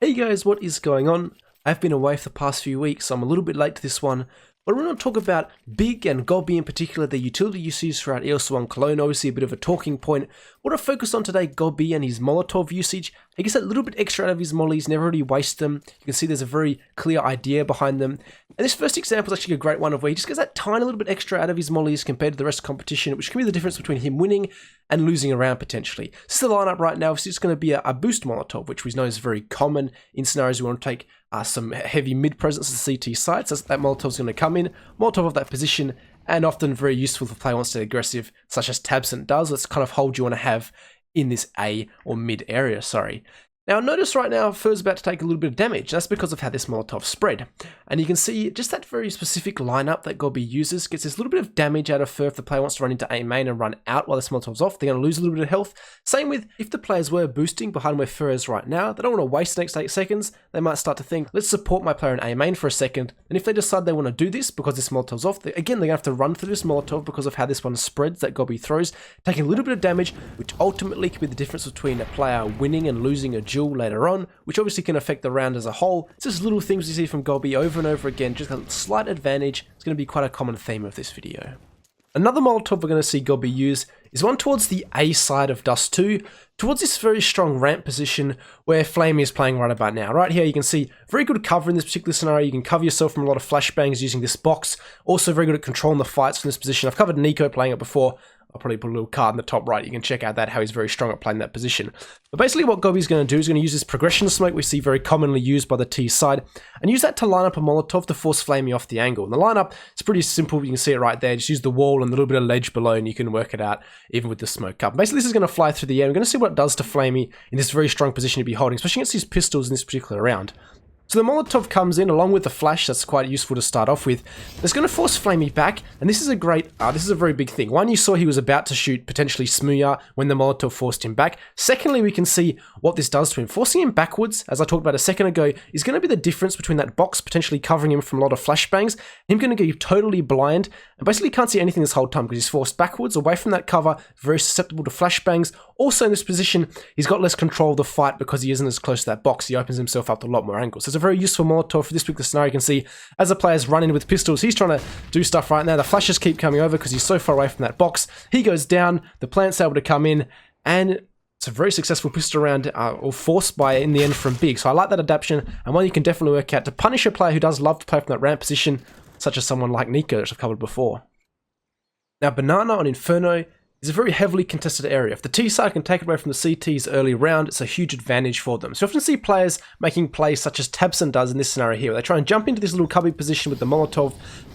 Hey guys, what is going on? I've been away for the past few weeks, so I'm a little bit late to this one. But we're going to talk about Big and Gobby in particular, the utility usage throughout EOS1 Cologne, obviously a bit of a talking point. I want to focus on today Gobby and his Molotov usage. He gets a little bit extra out of his mollies, never really wastes them. You can see there's a very clear idea behind them. And this first example is actually a great one of where he just gets that tiny little bit extra out of his mollies compared to the rest of the competition, which can be the difference between him winning and losing a round potentially. This is the lineup right now. It's just going to be a boost Molotov, which we know is very common in scenarios we want to take some heavy mid presence of the CT sites. So that Molotov's going to come in, Molotov of that position, and often very useful if a player wants to get aggressive, such as tabseN does. That's kind of hold you want to have in this A or mid area, sorry. Now notice right now Fur's about to take a little bit of damage. That's because of how this Molotov spread. And you can see just that very specific lineup that Gobby uses gets this little bit of damage out of Fur if the player wants to run into A main and run out while this Molotov's off. They're going to lose a little bit of health. Same with if the players were boosting behind where Fur is right now. They don't want to waste the next 8 seconds. They might start to think, let's support my player in A main for a second. And if they decide they want to do this because this Molotov's off, again, they're going to have to run through this Molotov because of how this one spreads that Gobby throws, taking a little bit of damage, which ultimately could be the difference between a player winning and losing a duel later on, which obviously can affect the round as a whole. It's just little things you see from Gobby over and over again, just a slight advantage. It's going to be quite a common theme of this video. Another Molotov we're going to see Gobby use is one towards the A side of Dust 2, towards this very strong ramp position where flamie is playing right about now. Right here you can see very good cover in this particular scenario. You can cover yourself from a lot of flashbangs using this box. Also very good at controlling the fights from this position. I've covered NiKo playing it before. I'll probably put a little card in the top right. You can check out that, how he's very strong at playing that position. But basically what Gobby's going to do is going to use this progression smoke we see very commonly used by the T side and use that to line up a Molotov to force flamie off the angle. And the lineup is pretty simple. You can see it right there. Just use the wall and a little bit of ledge below and you can work it out even with the smoke up. Basically this is going to fly through the air. We're going to see what it does to flamie in this very strong position to be holding, especially against these pistols in this particular round. So the Molotov comes in along with the flash. That's quite useful to start off with. It's going to force flamie back, and this is a very big thing. One, you saw he was about to shoot potentially Smooya when the Molotov forced him back. Secondly, we can see what this does to him. Forcing him backwards, as I talked about a second ago, is going to be the difference between that box potentially covering him from a lot of flashbangs, him going to get totally blind, and basically can't see anything this whole time because he's forced backwards, away from that cover, very susceptible to flashbangs. Also in this position, he's got less control of the fight because he isn't as close to that box. He opens himself up to a lot more angles. So it's a very useful Molotov for this particular scenario. You can see as the players run in with pistols, he's trying to do stuff right now. The flashes keep coming over because he's so far away from that box. He goes down, the plant's able to come in, and it's a very successful pistol round, or forced by in the end from Big. So I like that adaptation, and one you can definitely work out to punish a player who does love to play from that ramp position, such as someone like NiKo, which I've covered before. Now Banana on Inferno is a very heavily contested area. If the T side can take it away from the CTs early round, it's a huge advantage for them. So you often see players making plays such as tabseN does in this scenario here, where they try and jump into this little cubby position with the Molotov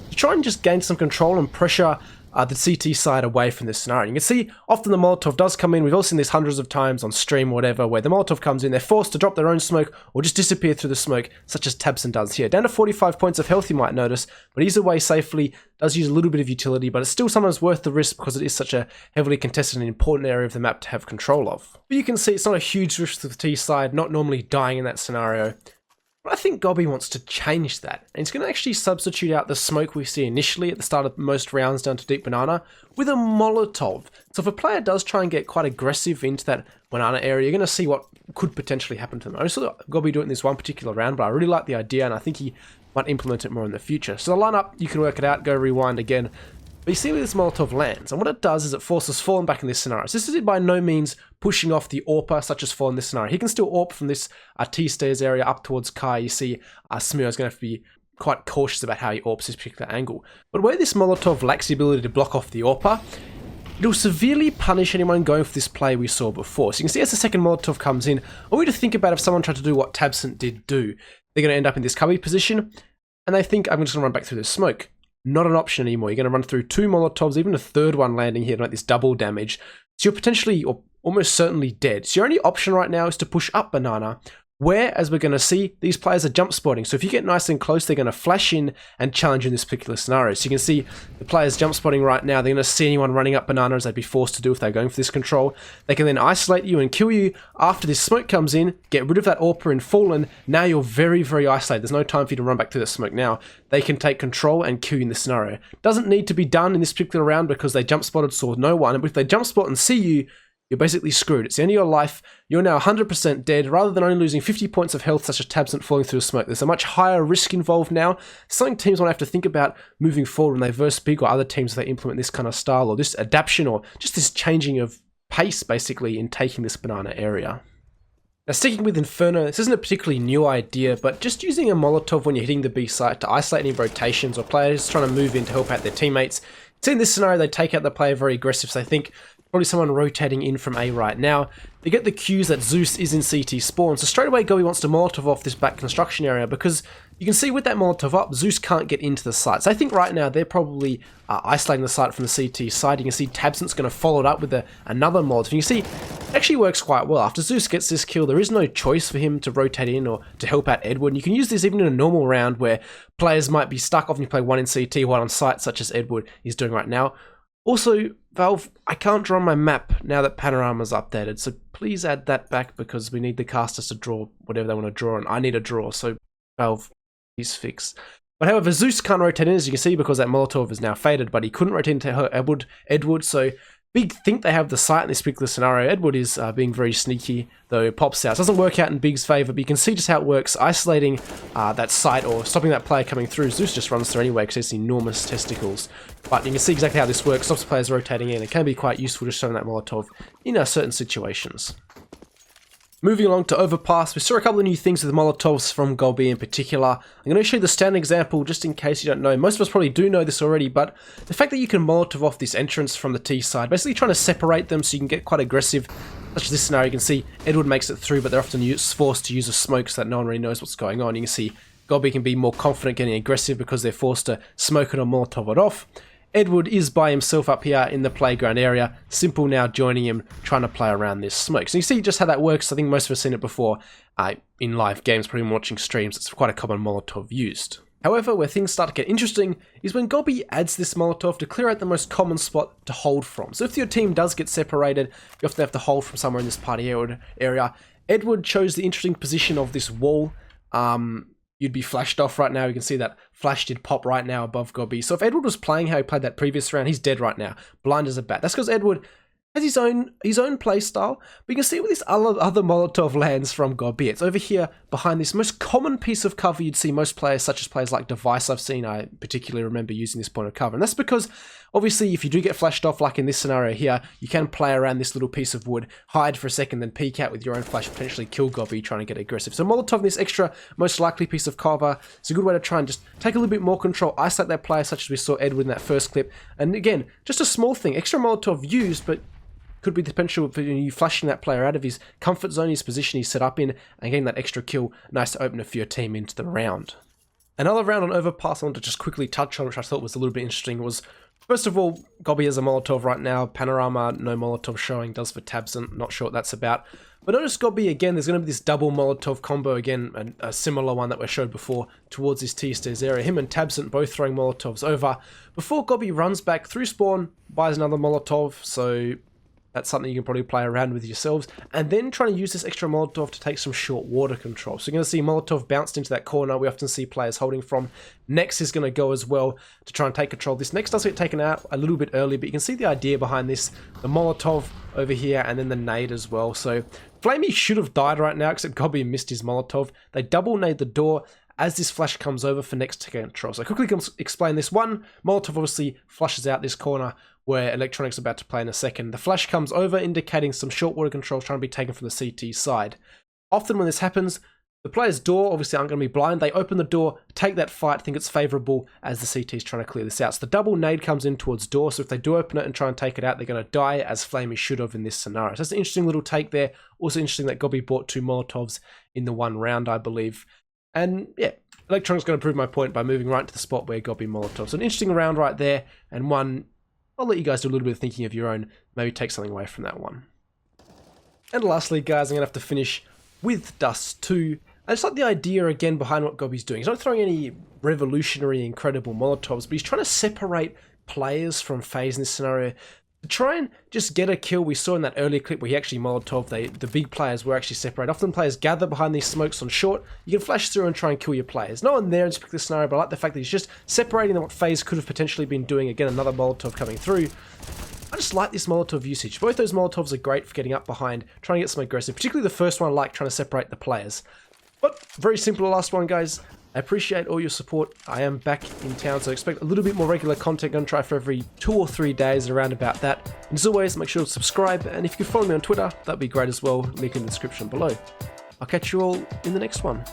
to try and just gain some control and pressure the CT side away from this scenario. You can see often the Molotov does come in. We've all seen this hundreds of times on stream or whatever, where the Molotov comes in, they're forced to drop their own smoke or just disappear through the smoke, such as tabseN does here. Down to 45 points of health, you might notice, but he's away safely, does use a little bit of utility, but it's still sometimes worth the risk because it is such a heavily contested and important area of the map to have control of. But you can see it's not a huge risk to the T side, not normally dying in that scenario. But I think Gobby wants to change that, and he's going to actually substitute out the smoke we see initially at the start of most rounds down to Deep Banana with a Molotov. So if a player does try and get quite aggressive into that Banana area, you're going to see what could potentially happen to them. I saw Gobby do it in this one particular round, but I really like the idea, and I think he might implement it more in the future. So the lineup, you can work it out, go rewind again. But you see where this Molotov lands, and what it does is it forces Fallen back in this scenario. So this is by no means pushing off the AWPer, such as Fallen in this scenario. He can still AWP from this T-stairs area up towards Kai. You see Smooya is going to have to be quite cautious about how he AWPs this particular angle. But where this Molotov lacks the ability to block off the AWPer, it'll severely punish anyone going for this play we saw before. So you can see as the second Molotov comes in, I want you to think about if someone tried to do what tabseN did do. They're going to end up in this cubby position, and they think, I'm just going to run back through the smoke. Not an option anymore. You're going to run through 2 Molotovs, even a third one landing here to make this double damage. So you're potentially or almost certainly dead. So your only option right now is to push up Banana, where, as we're going to see, these players are jump spotting. So if you get nice and close, they're going to flash in and challenge in this particular scenario. So you can see the players jump spotting right now. They're going to see anyone running up Banana, as they'd be forced to do if they're going for this control. They can then isolate you and kill you after this smoke comes in, get rid of that AWPer in Fallen. Now you're very, very isolated. There's no time for you to run back through the smoke now. They can take control and kill you in this scenario. Doesn't need to be done in this particular round because they jump spotted, saw no one. But if they jump spot and see you, you're basically screwed. It's the end of your life. You're now 100% dead. Rather than only losing 50 points of health, such as tabs falling through the smoke, there's a much higher risk involved now. Something teams want to have to think about moving forward when they verse Big or other teams if they implement this kind of style or this adaptation or just this changing of pace, basically, in taking this banana area. Now, sticking with Inferno, this isn't a particularly new idea, but just using a Molotov when you're hitting the B site to isolate any rotations or players trying to move in to help out their teammates. It's in this scenario they take out the player very aggressive, so they think probably someone rotating in from A right now. They get the cues that Zeus is in CT spawn, so straight away Gobi wants to Molotov off this back construction area because you can see with that Molotov up, Zeus can't get into the site. So I think right now they're probably isolating the site from the CT side. You can see Tabson's going to follow it up with another Molotov. You can see it actually works quite well. After Zeus gets this kill, there is no choice for him to rotate in or to help out Edward. And you can use this even in a normal round where players might be stuck. Often you play one in CT, one on site, such as Edward is doing right now. Also, Valve, I can't draw my map now that Panorama's updated, so please add that back because we need the casters to draw whatever they want to draw, and I need a draw, so Valve, please fix. But however, Zeus can't rotate in, as you can see, because that Molotov is now faded, but he couldn't rotate into Edward, so Big think they have the site in this particular scenario. Edward is being very sneaky, though pops out. It doesn't work out in Big's favour, but you can see just how it works, isolating that site or stopping that player coming through. Zeus just runs through anyway because he has enormous testicles. But you can see exactly how this works, stops players rotating in. It can be quite useful just showing that Molotov in certain situations. Moving along to Overpass, we saw a couple of new things with the Molotovs from Gobi in particular. I'm going to show you the standard example just in case you don't know. Most of us probably do know this already, but the fact that you can Molotov off this entrance from the T side, basically trying to separate them so you can get quite aggressive. Such as this scenario, you can see Edward makes it through, but they're often forced to use a smoke so that no one really knows what's going on. You can see Gobi can be more confident getting aggressive because they're forced to smoke it or Molotov it off. Edward is by himself up here in the playground area. Simple now joining him, trying to play around this smoke. So you see just how that works. I think most of us have seen it before in live games, probably watching streams. It's quite a common Molotov used. However, where things start to get interesting is when Gobi adds this Molotov to clear out the most common spot to hold from. So if your team does get separated, you often have to hold from somewhere in this party area. Edward chose the interesting position of this wall. You'd be flashed off right now. You can see that flash did pop right now above Gobi. So if Edward was playing how he played that previous round, he's dead right now. Blind as a bat. That's because Edward has his own play style. But you can see where this other Molotov lands from Gobi. It's over here behind this most common piece of cover you'd see most players, such as players like Device I've seen. I particularly remember using this point of cover. And that's because, obviously, if you do get flashed off, like in this scenario here, you can play around this little piece of wood, hide for a second, then peek out with your own flash, potentially kill Gobi trying to get aggressive. So Molotov, this extra, most likely piece of cover, it's a good way to try and just take a little bit more control, isolate that player, such as we saw Edward in that first clip. And again, just a small thing, extra Molotov used, but could be the potential for you flashing that player out of his comfort zone, his position he's set up in, and getting that extra kill. Nice to open it for your team into the round. Another round on Overpass I want to just quickly touch on, which I thought was a little bit interesting, was, first of all, Gobi has a Molotov right now. Panorama, no Molotov showing, does for Tabson. Not sure what that's about. But notice Gobi, again, there's going to be this double Molotov combo again, a similar one that we showed before, towards this T-stairs area. Him and Tabson both throwing Molotovs over. Before Gobi runs back through spawn, buys another Molotov, so that's something you can probably play around with yourselves. And then trying to use this extra Molotov to take some short water control. So you're going to see Molotov bounced into that corner we often see players holding from. Next is going to go as well to try and take control. This next does get taken out a little bit early, but you can see the idea behind this. The Molotov over here and then the nade as well. So Flamey should have died right now, except Gobi missed his Molotov. They double nade the door as this flash comes over for next to take control. So I quickly explain this. One, Molotov obviously flushes out this corner where Electronic's about to play in a second. The flash comes over, indicating some short water controls trying to be taken from the CT side. Often when this happens, the player's door obviously aren't going to be blind. They open the door, take that fight, think it's favourable as the CT is trying to clear this out. So the double nade comes in towards door, so if they do open it and try and take it out, they're going to die as Flamey should have in this scenario. So that's an interesting little take there. Also interesting that Gobi bought 2 Molotovs in the one round, I believe. And yeah, Electronic's going to prove my point by moving right to the spot where Gobi Molotov. So an interesting round right there, and one I'll let you guys do a little bit of thinking of your own, maybe take something away from that one. And lastly, guys, I'm going to have to finish with Dust 2. I just like the idea again behind what Gobi's doing. He's not throwing any revolutionary, incredible Molotovs, but he's trying to separate players from FaZe in this scenario. To try and just get a kill, we saw in that earlier clip where he actually Molotov, the big players were actually separated. Often players gather behind these smokes on short. You can flash through and try and kill your players. No one there in this particular scenario, but I like the fact that he's just separating what FaZe could have potentially been doing. Again, another Molotov coming through. I just like this Molotov usage. Both those Molotovs are great for getting up behind, trying to get some aggressive, particularly the first one I like, trying to separate the players. But very simple last one, guys. I appreciate all your support. I am back in town, so expect a little bit more regular content. Gonna try for every 2 or 3 days, around about that. And as always, make sure to subscribe, and if you could follow me on Twitter, that'd be great as well. Link in the description below. I'll catch you all in the next one.